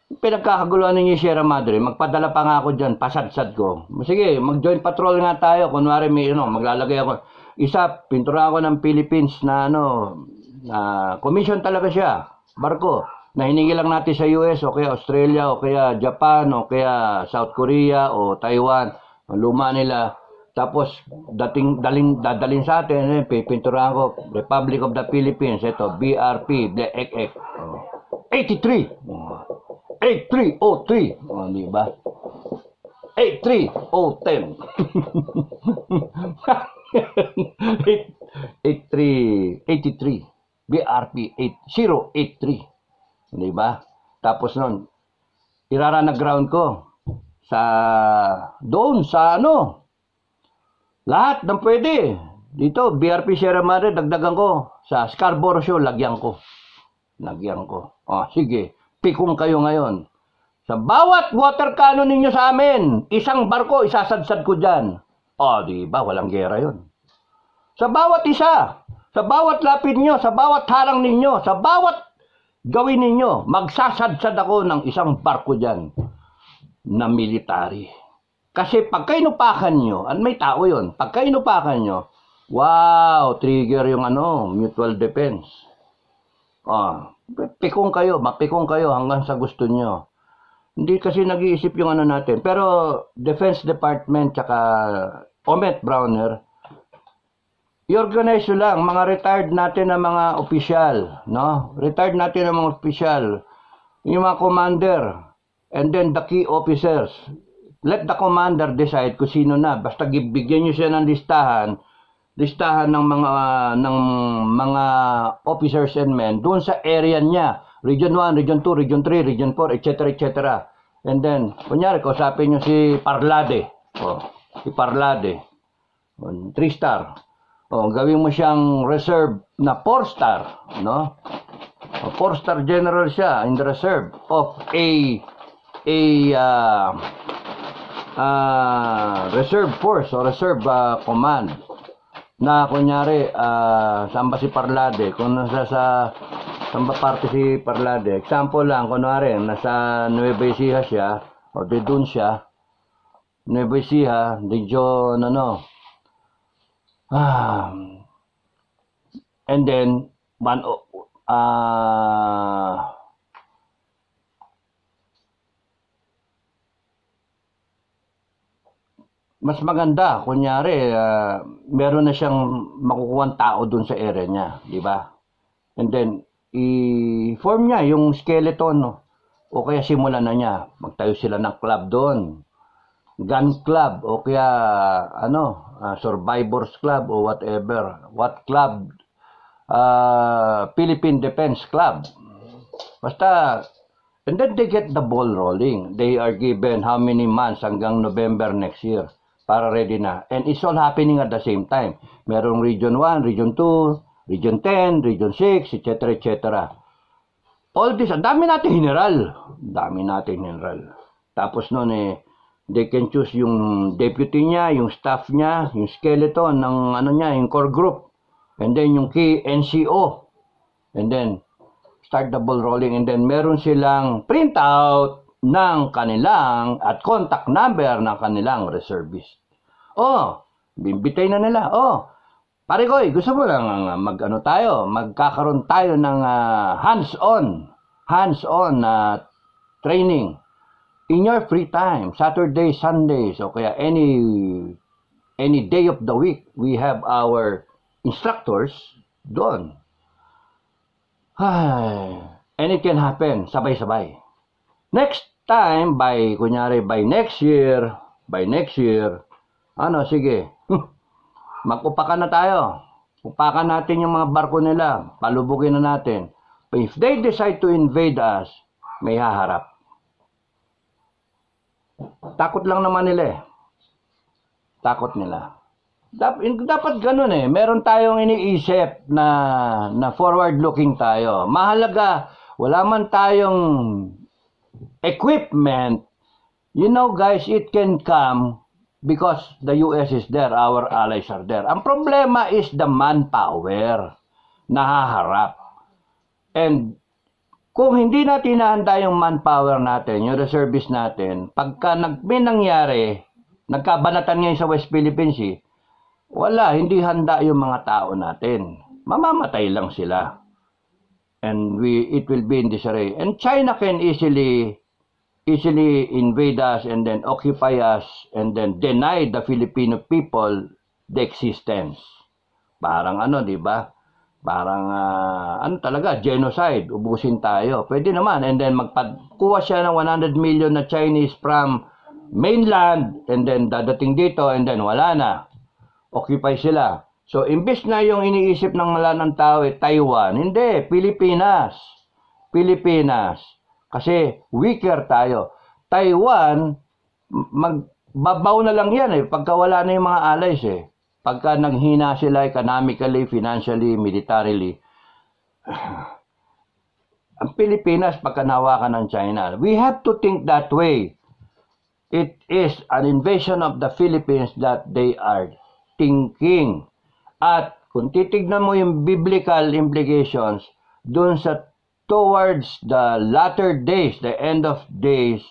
Pinagkakaguluhan ninyo Sierra Madre, magpadala pa nga ako dyan, pasadsad ko. Sige, mag-joint patrol nga tayo. Kunwari maglalagay ako. Isa, pintura ako ng Philippines na commission talaga siya, barko. Na hiningi lang natin sa US o kaya Australia o kaya Japan o kaya South Korea o Taiwan. Luma nila. Tapos, dadalhin sa atin, pipinturahan ko, Republic of the Philippines, ito, BRP, BXX. 83. 8303. Di ba? 83010. 83. BRP 8083. Di ba? Tapos nun, irarana ground ko doon sa lahat ng pwede. Dito, BRP Sierra Madre, dagdagan ko. Sa Scarborough Shoal, lagyan ko. Sige. Pikong kayo ngayon. Sa bawat water cannon ninyo sa amin, isang barko, isasadsad ko dyan. Di ba? Walang gera yun. Sa bawat isa, sa bawat lapid nyo, sa bawat harang ninyo, sa bawat gawin ninyo, magsasadsad ako ng isang barko dyan na military. Kasi pagka inupakan nyo, at may tao yun, pagka inupakan nyo, wow, trigger yung mutual defense. Mapikong kayo hanggang sa gusto nyo. Hindi kasi nag-iisip yung natin. Pero Defense Department tsaka Omet Browner, i-organize lang mga retired natin na mga opisyal, Retired natin na mga opisyal, yung mga commander, and then the key officers. Let the commander decide kung sino na. Basta bigyan nyo siya ng listahan ng mga officers and men doon sa area niya. Region 1, Region 2, Region 3, Region 4, etc. And then, kunyari, kausapin nyo si Parlade. Si Parlade. 3-star. Gawin mo siyang reserve na 4-star. 4-star general siya in the reserve of a reserve force o reserve command. Na kunyari, saan ba si Parlade? Kung saan ba parte si Parlade? Example lang, kunwari, nasa Nueva Ecija siya, o doon siya, Nueva Ecija, region, and then, mas maganda, kunyari, meron na siyang makukuha tao dun sa area niya, di ba? And then, i-form niya yung skeleton, o kaya simulan na niya. Magtayo sila ng club doon. Gun club, o kaya, survivors club, o whatever. What club? Philippine Defense Club. Basta, and then they get the ball rolling. They are given how many months hanggang November next year. Para ready na. And it's all happening at the same time. Merong Region 1, Region 2, Region 10, Region 6, etc. All this, ang dami natin general. Tapos nun they can choose yung deputy niya, yung staff niya, yung skeleton ng yung core group. And then yung key NCO. And then, start the ball rolling. And then, meron silang printout ng kanilang at contact number ng kanilang reservist. Bimbitay na nila. Pare ko, gusto mo lang magkakaroon tayo ng hands-on training in your free time, Saturday, Sundays, o kaya any day of the week. We have our instructors doon. Ay, and it can happen, sabay-sabay. Next time, kunyari, by next year, sige, mag-upakan na tayo. Upakan natin yung mga barko nila, palubugin na natin. But if they decide to invade us, may haharap. Takot lang naman nila eh. Takot nila. Dapat ganun eh. Meron tayong iniisip na forward-looking tayo. Mahalaga, wala man tayong equipment. You know guys, it can come because the US is there, our allies are there. Ang problema is the manpower na haharap. And kung hindi natin nahanda yung manpower natin, yung reservice natin, pagka may nangyari, nagkabanatan ngayon sa West Philippine Sea, wala, hindi handa yung mga tao natin. Mamamatay lang sila. And it will be in disarray. And China can easily invade us and then occupy us and then deny the Filipino people the existence. Parang di ba? Parang talaga, genocide, ubusin tayo. Pwede naman. And then magkuha siya ng 100 million na Chinese from mainland and then dadating dito and then wala na. Occupy sila. So, imbes na yung iniisip ng ng tao Taiwan, hindi, Pilipinas. Kasi weaker tayo. Taiwan, magbabaw na lang yan pagka wala na yung mga allies Pagka naghina sila economically, financially, militarily. Ang Pilipinas, pagka nawakan ng China, we have to think that way. It is an invasion of the Philippines that they are thinking. At kung titignan mo yung biblical implications dun sa towards the latter days, the end of days,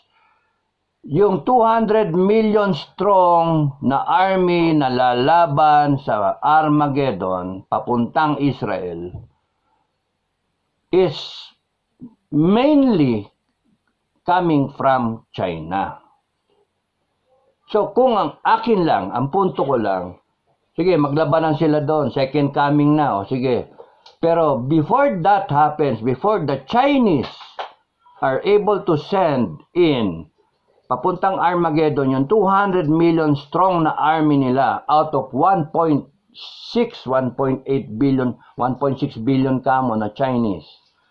yung 200 million strong na army na lalaban sa Armageddon papuntang Israel is mainly coming from China. So kung ang akin lang, ang punto ko lang, sige, maglabanan sila doon. Second coming na. Sige. Pero before that happens, before the Chinese are able to send in papuntang Armageddon, yung 200 million strong na army nila out of 1.6 billion kamo na Chinese.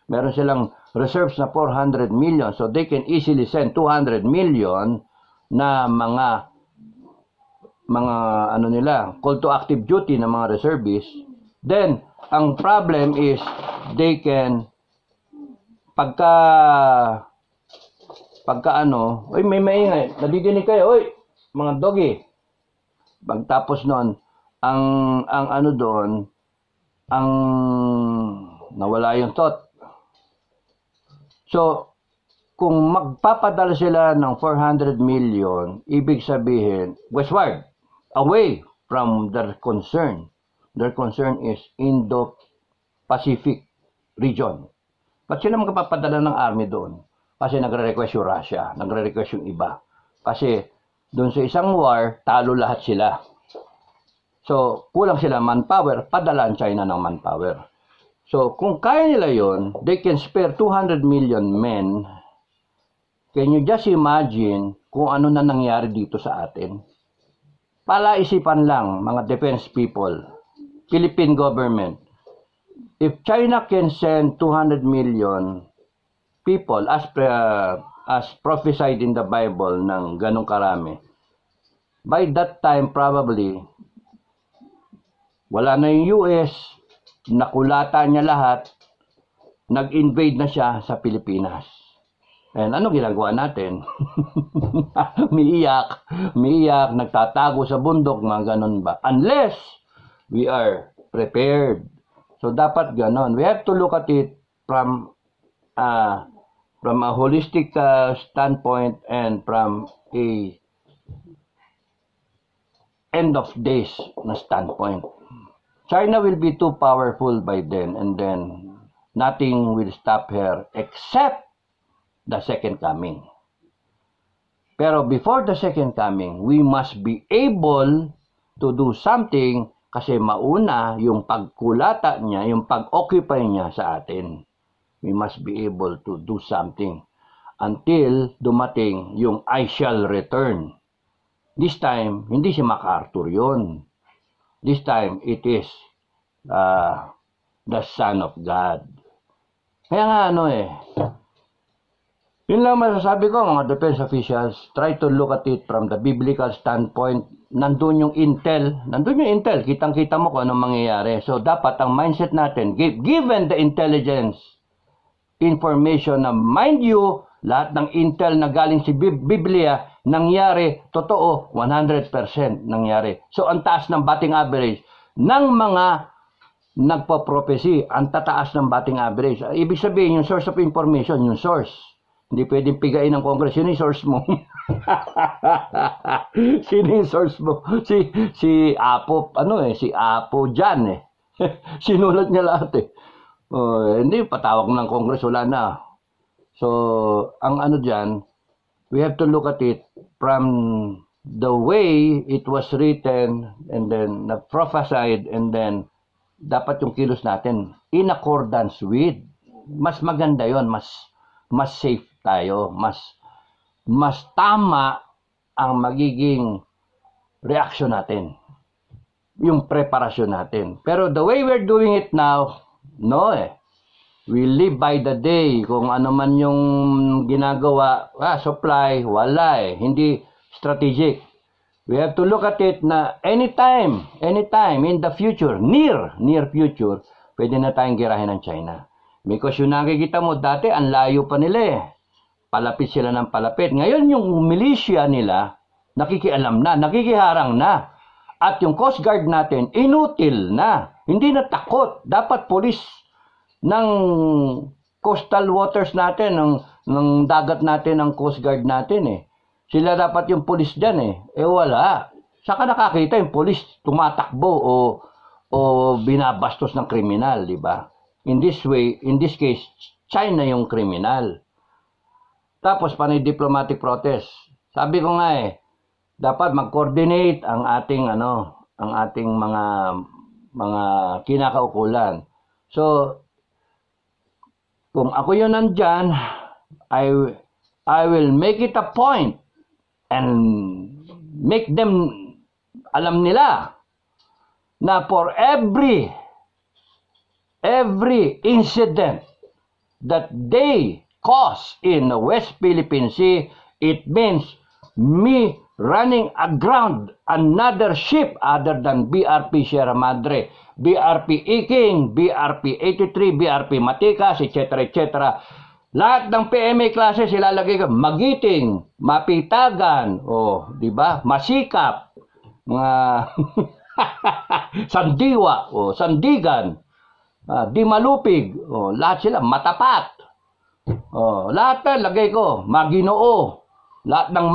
Meron silang reserves na 400 million. So they can easily send 200 million na mga call to active duty na mga reservists. Then ang problem is they can pagka may maingay, nadidinig kayo, mga doggy. Pagtapos nun, ang nawala yung thought. So kung magpapadala sila ng 400 million, ibig sabihin, westward, away from their concern. Their concern is Indo-Pacific region. Ba't sila magpapadala ng army doon? Kasi nagre-request yung Russia, nagre-request yung iba. Kasi doon sa isang war, talo lahat sila. So, kulang sila manpower, padala ang China ng manpower. So, kung kaya nila yon, they can spare 200 million men. Can you just imagine kung ano na nangyari dito sa atin? Palaisipan lang, mga defense people, Philippine government. If China can send 200 million people as prophesied in the Bible ng ganong karami, by that time probably wala na yung US, nakulata niya lahat, nag-invade na siya sa Pilipinas. And ano ginagawa natin? Miiyak, nagtatago sa bundok, mga ganon ba? Unless we are prepared. So dapat ganon. We have to look at it from a holistic standpoint and from a end of days na standpoint. China will be too powerful by then, and then nothing will stop her except the second coming. Pero before the second coming, we must be able to do something kasi mauna yung pagkulata niya, yung pag-occupy niya sa atin. We must be able to do something until dumating yung I shall return. This time, hindi si MacArthur yun. This time, it is the Son of God. Kaya nga yun lang masasabi ko mga defense officials, try to look at it from the biblical standpoint. Nandun yung intel, kitang-kita mo kung anong mangyayari. So dapat ang mindset natin, given the intelligence information na mind you, lahat ng intel na galing sa Biblia, nangyari, totoo, 100% nangyari. So ang taas ng batting average ng mga nagpa-prophecy, ang tataas ng batting average. Ibig sabihin, yung source of information, yung source. Hindi pwedeng pigain ng Congress. Yun yung source mo. Sino yung source mo? Si Apo, si Apo Jan Sinulat niya lahat hindi, patawag ng Congress, wala na. So, ang dyan, we have to look at it from the way it was written and then prophesied and then dapat yung kilos natin in accordance with. Mas maganda yon, mas safe tayo, mas tama ang magiging reaction natin, yung preparasyon natin. Pero the way we're doing it now, we live by the day. Kung ano man yung ginagawa, supply, wala hindi strategic. We have to look at it na anytime in the future, near future, pwede na tayong girahin ng China. Because yung nakikita mo dati, ang layo pa nila palapit sila ng palapit. Ngayon yung militia nila, nakikialam na, nakikiharang na. At yung Coast Guard natin, inutil na. Hindi na takot. Dapat police ng coastal waters natin, ng dagat natin, ng Coast Guard natin Sila dapat yung police dyan wala. Saka nakakita yung police tumatakbo o binabastos ng kriminal, di ba? In this case, China yung kriminal. Tapos panay diplomatic protest. Sabi ko nga dapat mag-coordinate ang ating mga kinakaukulan. So kung ako yun nandyan, I will make it a point and make them alam nila na for every incident that they cause in the West Philippine Sea, it means me running aground another ship other than BRP Sierra Madre, BRP Iking, BRP 83, BRP Matikas, etc. Lahat ng PMA classes ilalagay ko, Magiting, Mapitagan, di ba? Masikap, mga Sandiwa, Sandigan, Di Malupig, lahat sila, Matapat. Lahat lagay ko, Maginoo, lahat ng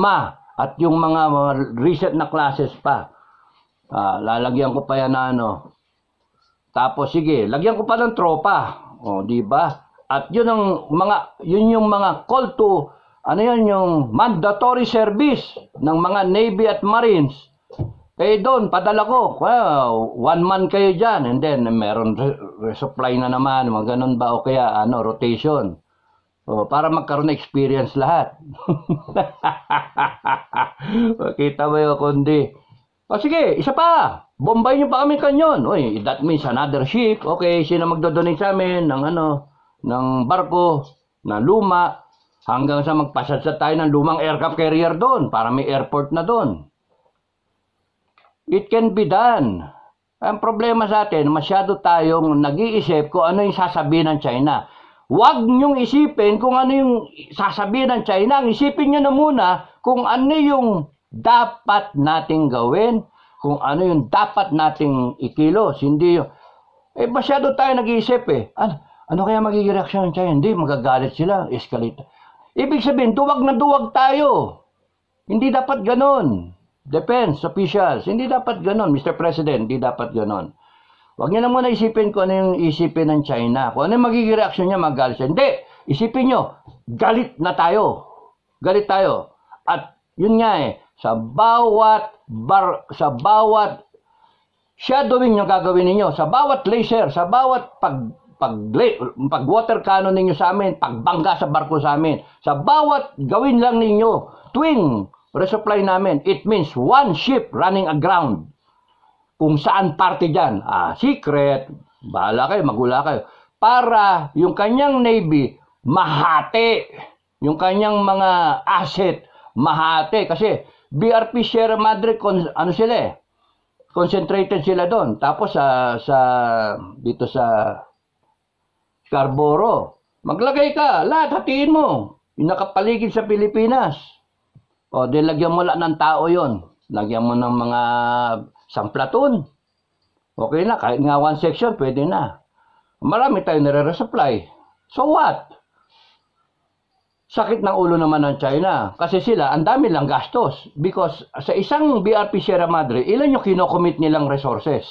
at yung mga recent na classes pa. Lalagyan ko pa yan na Tapos sige, lagyan ko pa ng tropa. Di ba? At yun yung mga call to yung mandatory service ng mga Navy at Marines. Doon, padala ko. 1 month kayo dyan. And then, meron resupply na naman. Mga ganun ba? O kaya, rotation. Para magkaroon ng experience lahat. Kita mo yung kundi. Sige, isa pa. Bombay nyo pa kami kanyon. That means another ship. Okay, sino magdodonate sa amin ng barko na luma hanggang sa magpasad tayo ng lumang aircraft carrier doon para may airport na doon. It can be done. Ang problema sa atin, masyado tayong nag-iisip kung ano yung sasabihin ng China. Huwag niyong isipin kung ano yung sasabihin ng China. Ang isipin niyo na muna kung ano yung dapat nating gawin, kung ano yung dapat nating ikilos. Hindi yung, masyado tayo nag-iisip Ano kaya magiging reaksyon ng China? Hindi, magagalit sila, escalate. Ibig sabihin, duwag na duwag tayo. Hindi dapat ganon. Defense officials, hindi dapat ganon. Mr. President, hindi dapat ganon. Huwag niyo na muna isipin kung ano yung isipin ng China. Kung ano yung magiging reaksyon niya, magalit siya. Hindi, isipin niyo, galit na tayo. Galit tayo. At yun nga sa bawat shadowing yung gagawin ninyo, sa bawat laser, sa bawat pag water cannon ninyo sa amin, pagbangga sa barko sa amin, sa bawat gawin lang ninyo, tuwing resupply namin, it means one ship running aground. Kung saan parte dyan, secret, bahala kayo, magula kayo, para yung kanyang navy mahati, yung kanyang mga asset mahati, kasi BRP Sierra Madre, ano sila eh, concentrated sila doon. Tapos dito sa Scarborough, maglagay ka, lahat hatiin mo. Yung nakapaligid sa Pilipinas. O, di lagyan mo lang ng tao yon. Lagyan mo ng mga platoon. Okay na, kahit nga one section, pwede na. Marami tayong nire-resupply. So what? Sakit ng ulo naman ng China. Kasi sila, ang dami lang gastos. Because sa isang BRP Sierra Madre, ilan yung kinocommit nilang resources?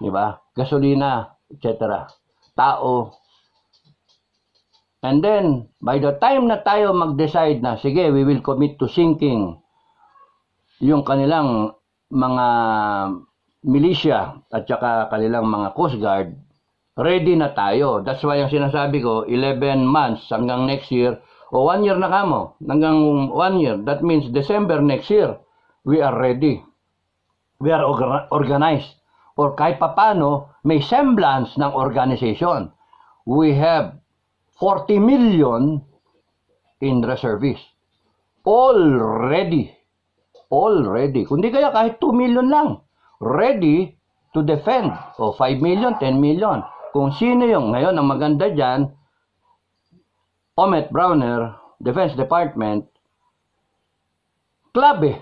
Diba? Gasolina, etc. Tao. And then, by the time na tayo mag-decide na, sige, we will commit to sinking yung kanilang mga militia at saka kanilang mga Coast Guard, ready na tayo. That's why ang sinasabi ko, 11 months hanggang next year, o 1 year na kamo, hanggang 1 year, that means December next year, we are ready. We are organized. Or kahit papano, may semblance ng organization. We have 40 million in reservists. Already. Kundi kaya kahit 2 million lang. Ready to defend. O 5 million, 10 million. Kung sino yung, ngayon ang maganda dyan, Omet Browner, Defense Department, club eh.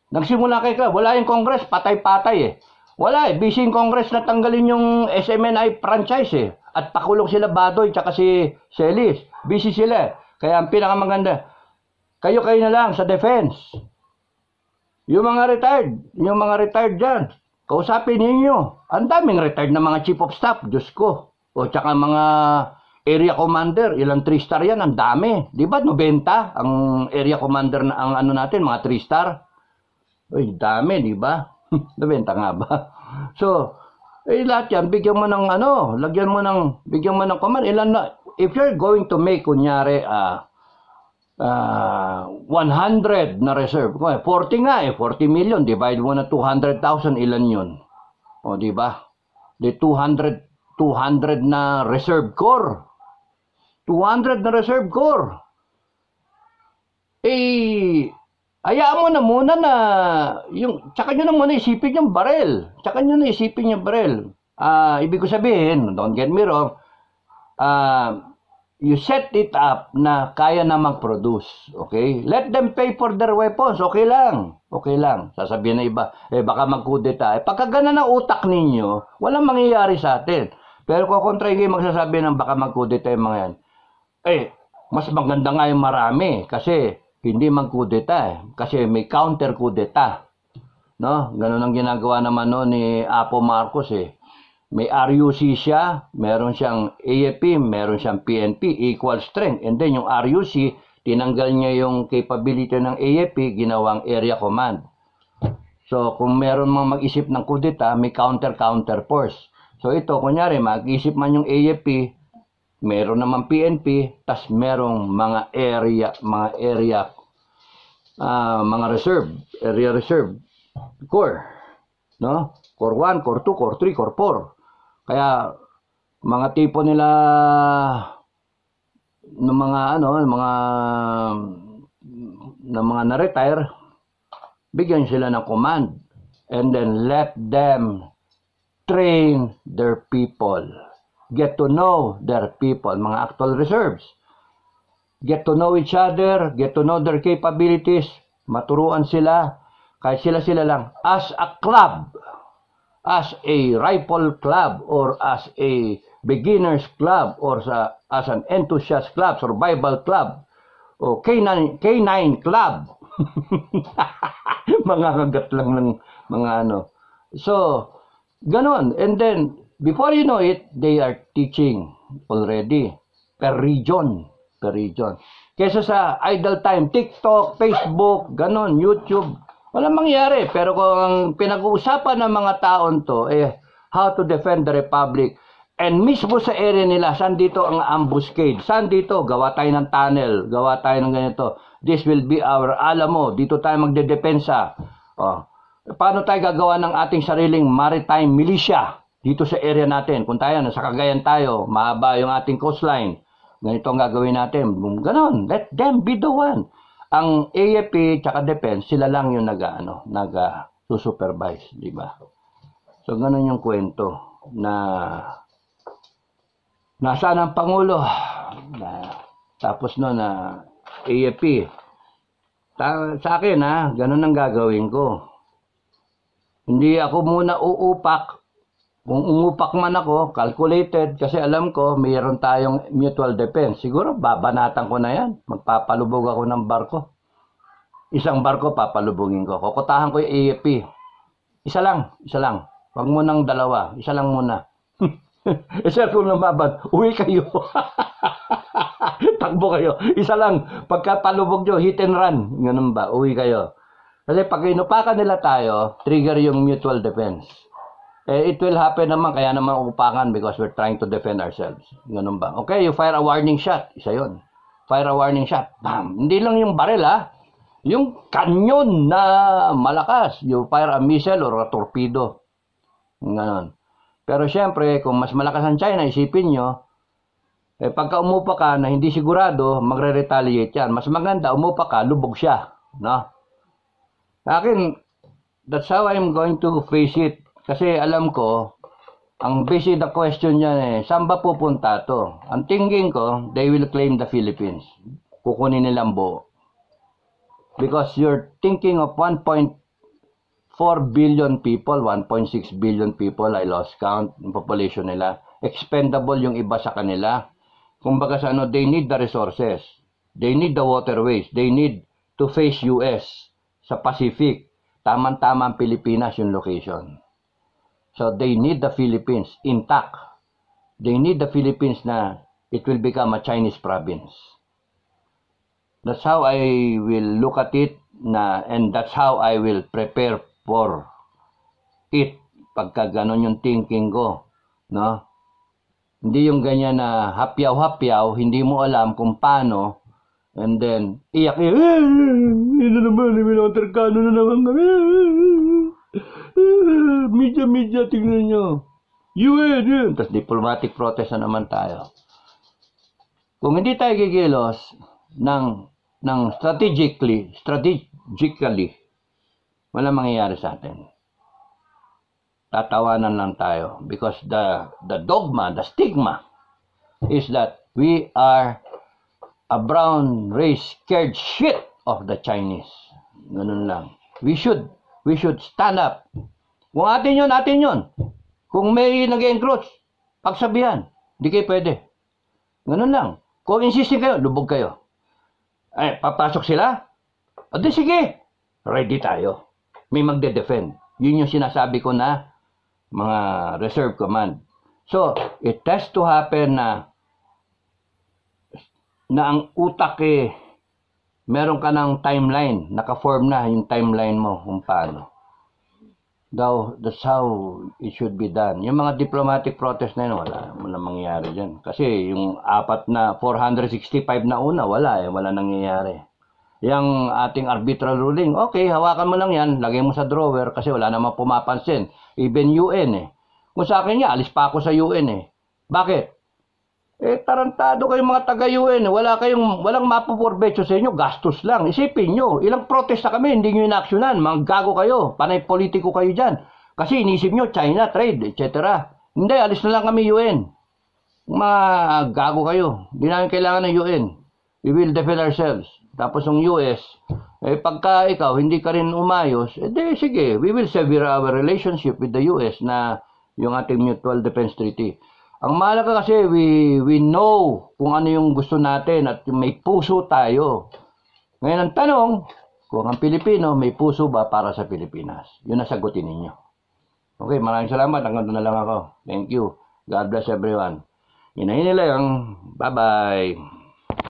Nagsimula kay club. Wala yung Congress, patay-patay eh. Wala eh. Busy yung Congress na tanggalin yung SMNI franchise eh. At pakulong sila Badoy tsaka si Celis. Busy sila eh. Kaya ang pinakamaganda, kayo na lang sa defense. Yung mga retired dyan, kausapin ninyo. Ang daming retired na mga chief of staff, Diyos ko. O tsaka mga area commander, ilang 3-star yan, ang dami. Di ba 90 ang area commander na ang ano natin, mga 3-star? Uy, dami, di ba? 90 nga ba? So, lahat yan, bigyan mo ng ano, bigyan mo ng command. Ilan na, if you're going to make, kunyari, 100 na reserve, 40 nga eh, 40 million, divide mo na 200,000, ilan yun? O, di ba? Di 200 na reserve corps. 200 na reserve corps. Hayaan mo na muna na, tsaka nyo na muna isipin yung barrel. Ibig ko sabihin, don't get me wrong, you set it up na kaya na mag-produce. Okay? Let them pay for their weapons. Okay lang. Sasabihin na iba, baka magkudeta. Pagka ganun ang utak ninyo, walang mangyayari sa atin. Pero kung kontra yung magsasabi ng baka magkudeta yung mga yan, mas maganda nga yung marami kasi hindi magkudeta kasi may counter kudeta. No? Ganun ang ginagawa naman ni Apo Marcos eh. May RUC siya, meron siyang AFP, meron siyang PNP, equal strength. And then yung RUC, tinanggal niya yung capability ng AFP, ginawang area command. So kung meron mang mag-isip ng kudeta, may counter force. So ito, kunyari, mag-isip man yung AFP, meron naman PNP, tas merong mga area reserve corps, no? Core 1, Core 2, Core 3, Core 4. Kaya mga tipo nila ng mga na-retire, bigyan sila ng command and then let them train their people. Get to know their people, mga actual reserves. Get to know each other, get to know their capabilities, maturuan sila, kahit sila lang, as a club, as a rifle club, or as a beginner's club, or as an enthusiast club, survival club, o K9 club. Mga kagat lang ng mga ano. So, ganon. And then, before you know it, they are teaching already per region. Kesa sa idle time, TikTok, Facebook, ganon, YouTube, walang mangyari. Pero kung ang pinag-uusapan ng mga taon to, how to defend the Republic And mismo sa area nila, saan dito ang ambuscade? Saan dito? Gawa tayo ng tunnel, gawa tayo ng ganito. This will be our, alam mo, dito tayo magdedepensa. Oh. Paano tayo gagawa ng ating sariling maritime militia dito sa area natin? Kung tayo, nasa Cagayan tayo, mahaba yung ating coastline. Ganito ang gagawin natin. Ganon, let them be the one. Ang AFP tsaka Defense, sila lang yung nag-supervise, di ba? So, ganon yung kwento na nasaan ang Pangulo? Tapos no na AFP. Sa akin ganun ang gagawin ko. Hindi ako muna uupak. Kung umupak man ako, calculated, kasi alam ko mayroon tayong mutual defense. Siguro babanatan ko na yan. Magpapalubog ako ng barko. Isang barko papalubugin ko. Kokotahan ko yung AFP. Isa lang. Huwag mo nang dalawa. Isa lang muna. Sir, kung lumaban, uwi kayo. Takbo kayo. Isa lang. Pagka palubog nyo, hit and run. Ganun ba? Uwi kayo. Kasi pag inupakan nila tayo, trigger yung mutual defense. It will happen naman, kaya naman upakan because we're trying to defend ourselves. Ganun ba? Okay, you fire a warning shot. Isa yun. Fire a warning shot. Bam! Hindi lang yung baril yung kanyon na malakas. You fire a missile or a torpedo. Ganun. Pero syempre, kung mas malakas ang China, isipin nyo, pagka umupa ka na hindi sigurado, magre-retaliate yan. Mas maganda, umupa ka, lubog siya. No? Akin, that's how I'm going to face it. Kasi alam ko, ang basic na question niyan saan ba pupunta to? Ang thinking ko, they will claim the Philippines. Kukunin nilang buo. Because you're thinking of 1.4 billion people, 1.6 billion people, I lost count, yung population nila. Expendable yung iba sa kanila. Kumbaga sa they need the resources. They need the waterways. They need to face US sa Pacific. Tama-tama ang Pilipinas yung location. So they need the Philippines intact. They need the Philippines na it will become a Chinese province. That's how I will look at it and that's how I will prepare for it pagka ganon yung thinking ko, no? Hindi yung ganyan na hapyaw-hapyaw, hindi mo alam kung paano, and then iyak, ito naman, minonterkano na naman kami. Media, tingnan nyo. UN. Tapos diplomatic protest na naman tayo. Kung hindi tayo gigilos ng strategically, wala mangyayari sa atin. Tatawanan lang tayo because the dogma, the stigma is that we are a brown race scared shit of the Chinese. Ganun lang. We should stand up. Kung atin yun. Kung may nag-encroach, pagsabihan. Hindi kayo pwede. Ganun lang. Kung insistin kayo, lubog kayo. Papasok sila? O di sige. Ready tayo. May magde-defend. Yun yung sinasabi ko na mga reserve command. So, it has to happen na ang utak meron ka ng timeline. Naka-form na yung timeline mo kung paano. That's how it should be done. Yung mga diplomatic protest na yun, wala mangyayari dyan. Kasi yung 465 na una, wala nangyayari. Yung ating arbitral ruling, okay, hawakan mo lang yan, lagay mo sa drawer kasi wala namang pumapansin. Even UN Kung sa akin alis pa ako sa UN Bakit? Tarantado kayong mga taga-UN. Walang mapupurbetso sa inyo. Gastos lang. Isipin nyo, ilang protesta kami, hindi nyo inaksyonan. Mga gago kayo. Panay politiko kayo dyan. Kasi inisip nyo, China, trade, etc. Hindi, alis na lang kami UN. Mga gago kayo. Hindi namin kailangan ng UN. We will defend ourselves. Tapos yung US, pagka ikaw, hindi ka rin umayos, sige, we will sever our relationship with the US na yung ating Mutual Defense Treaty. Ang mahalaga kasi we know kung ano yung gusto natin at may puso tayo. Ngayon ang tanong, kung ang Pilipino may puso ba para sa Pilipinas? Yun ang sagutin ninyo. Okay, maraming salamat. Hanggang doon na lang ako. Thank you. God bless everyone. Inahin nila yung bye-bye.